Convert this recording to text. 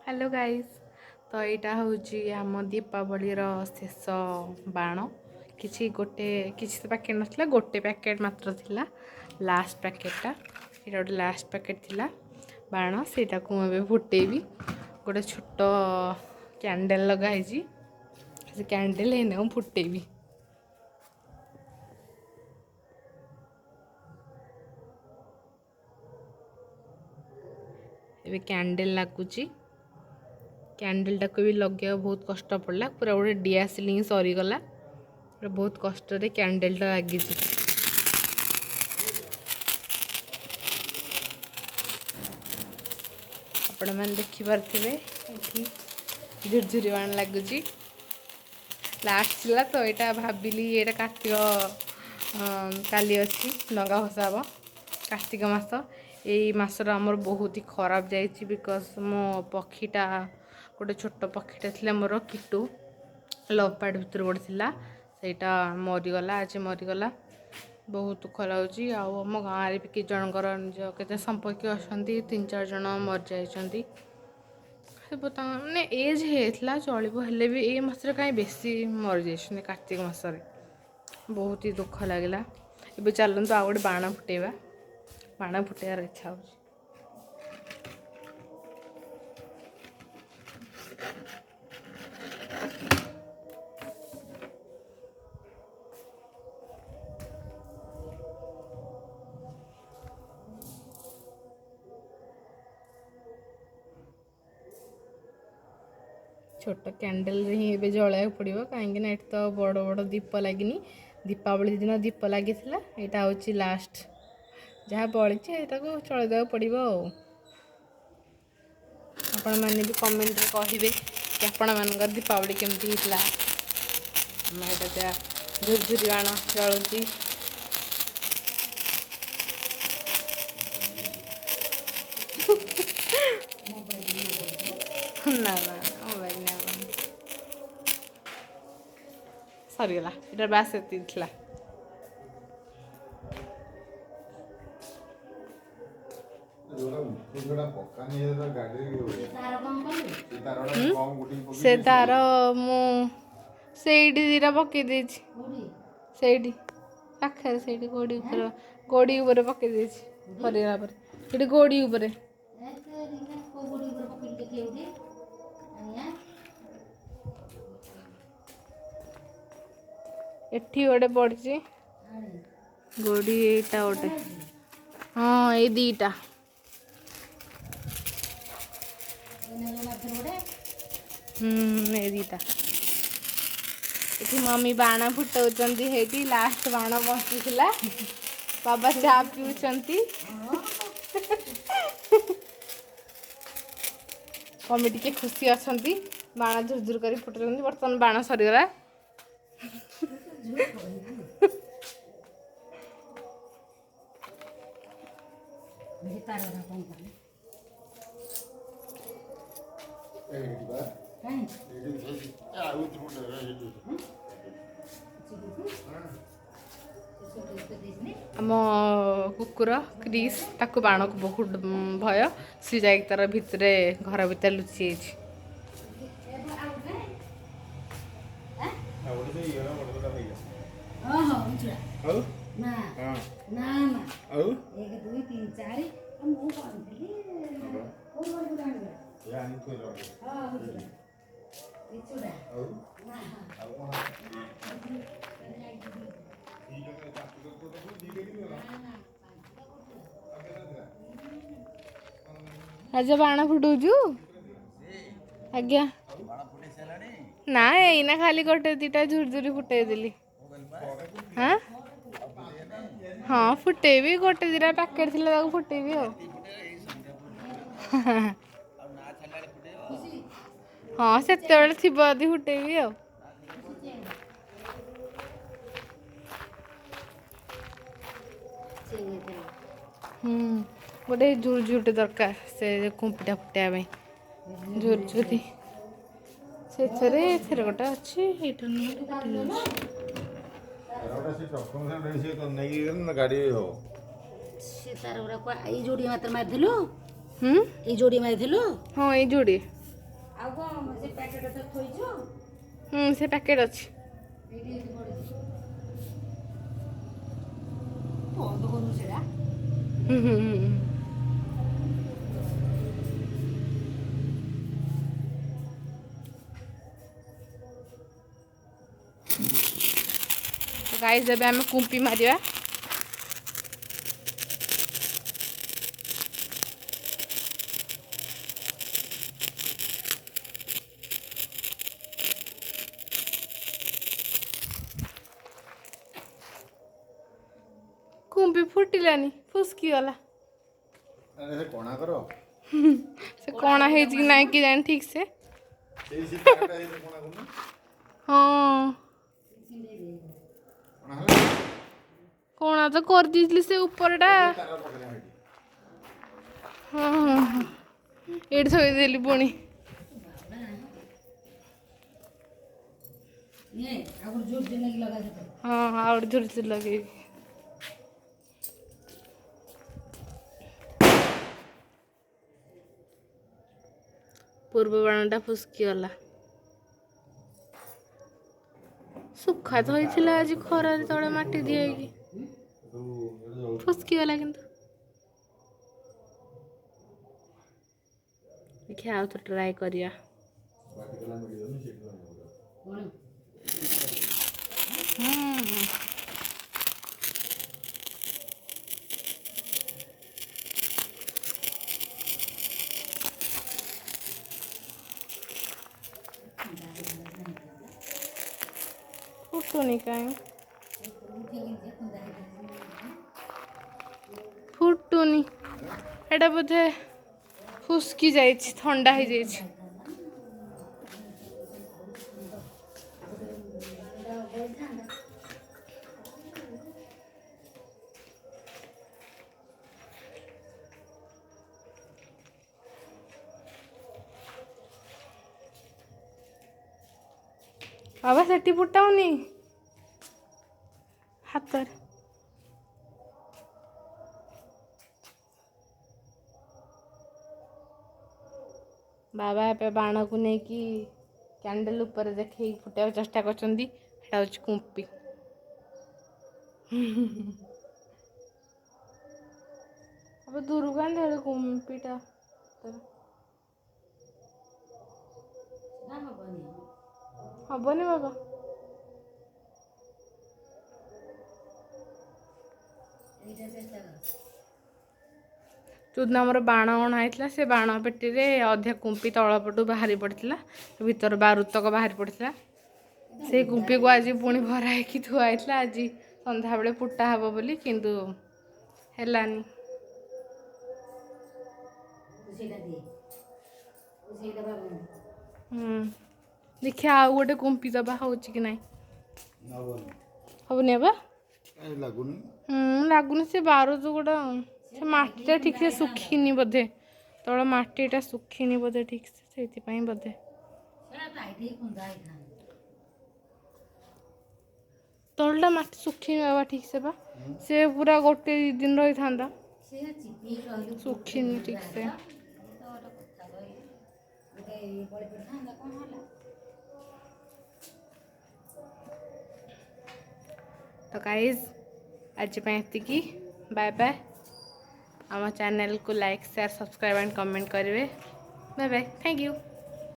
Hello guys. तो यहाँ हूँ आम दीपावलीर शेष बाण किसी गोटे किसी तो पैकेट नाला गोटे पैकेट मात्र थिला लास्ट पैकेटा ये गोटे लास्ट पैकेट थिला बाण सेटा को मुझे फुटेबी गोटे छोट कैंडल लगाई से कैंडल है फुटेबी। ए कैंडल लगुच कैंडल टाक भी लगे बहुत कष्ट पड़ा पूरा गोटे डिआसिलिंग सरीगला बहुत कष्ट कैंडल टा लगी आपण मैंने देखिपे झुरझुरी बाण लगुच लास्ट थी तो यहाँ भाविली ये कार्तिक काली अच्छी डंगा भसा हम कार्तिक मास यही मासर आमर बहुत ही खराब जाइए बिकज मो पक्षीटा गोटे छोट पक्षीटा थी मोर किटू लव पार्ट भितर गोटे थिला सेटा मरीगला आज मरीगला बहुत दुख लगुच। आम गाँव भी कि जनकर के संपर्क अच्छा 3-4 जन मरी जाइंट मैंने एज होता चलो हेल्ले भी ये मसरे कहीं बेसी मरी जा कार्तिक मसरे बहुत ही दुख लगे। ये चलतु आ गए बाण फुटेवा बाण फुटेबार इच्छा हो छोट कैंडल ही जलाया पड़ो कहीं तो बड़ बड़ दीप लगे दीपावली दिन दीप लगी यहाँ हूँ लास्ट जहाँ बड़ी को चलदेवा पड़ो। आपण मैंने भी कमेंट कहे कि आपण मान दीपावली केमती होता यहाँ झुरझुरी बाण जलुची ना ना मोबाइल नहीं सरीगला इधर बास एतिला से तार मुझे दीटा पकई देठी पाखे से गोड़ी पकई दे सरीगला गोड़ी एठी गोटे पड़ी गोड़ी एटा गोटे हाँ ये दीटा ये दीटा ये मम्मी बाण फुटाऊँगी लास्ट बाण बचुला बाबा चा पिउछंती मम्मी टी खुशी अच्छा बाण झुरझुर कर फुटाऊँ बर्तमान बाण सरीगला आम कुकुर क्रिस ताकू बाण को बहुत भय सी जा तार भितर घर भीतर लुचि आज बाण फुटाऊचु आज्ञा ना एना खाली गोटे दीटा झुरझुरी फुटे देली हाँ हाँ फुटेबी गोटे दीटा पैकेट थी फुटेबी हाँ से थी फुटेबी गोटे झुरझुरटे दरकार से कुंपीटा फुटाई झुरझुरी से गोटे अच्छी जोड़ी मार हाँ ये जोड़ी से पैकेट अच्छी गाइस ଏବେ ଆମେ କୁମ୍ପି ମାରିବା कुंभी फुटिलानी फुसकी गला अरे कोना करो से कोना है कि नहीं कि जान ठीक से से पैकेट है कोना करो हां कोना हला कोना तो कर दीतली से ऊपरटा हां एड थोई देली पुणी ये आगुर जोर से लगा दे हां और जोर से लगे पूर्व बाणटा फुसकी गला सुखा तो होइथिला आज खरा तळे माटी दिएकी फुसकी गला किंतु देखिए आउ तो ट्राई करिया फुटुनी कहीं फुटुनी एटा बोधे फुसकी जाइछि ठंडा हो जाइछि बाबा सेठी फुटाउनी हाथ बाबा ए बाण को नहीं कि कैंडल ऊपर देखे फुटाइବାକୁ चेष्टा करछंदी एटा होची कुंपी अब दूर कान दे कुंपीटा हबनी बाबा जोदिन आमर बाण अणा होता से बाण पेटी रे अधा कुंपी तलपटू बाहरी पड़ता भीतर बारुतक बाहरी पड़ता से कुंपी को आज पुणी भराई थुआई आज संध्या बेले फुटा हे बोली किंतु हेलानी देखिए आउ गोटे कुंपी दबा हो कि ना हबनी बा लगुनि से बारुद गोटा से माटीटा ठीक से सुखीनी बोधे तल माटीटा सुखीनी बोधे ठीक से बोधे तलटा माटी सुखीनी बाबा ठीक से बा से पूरा गोटे दिन रही था सुखीनी ठीक से तो गाइज आज एतिकी बाय बाय आम चैनल को like share subscribe and comment करेंगे बाय बाय थैंक यू।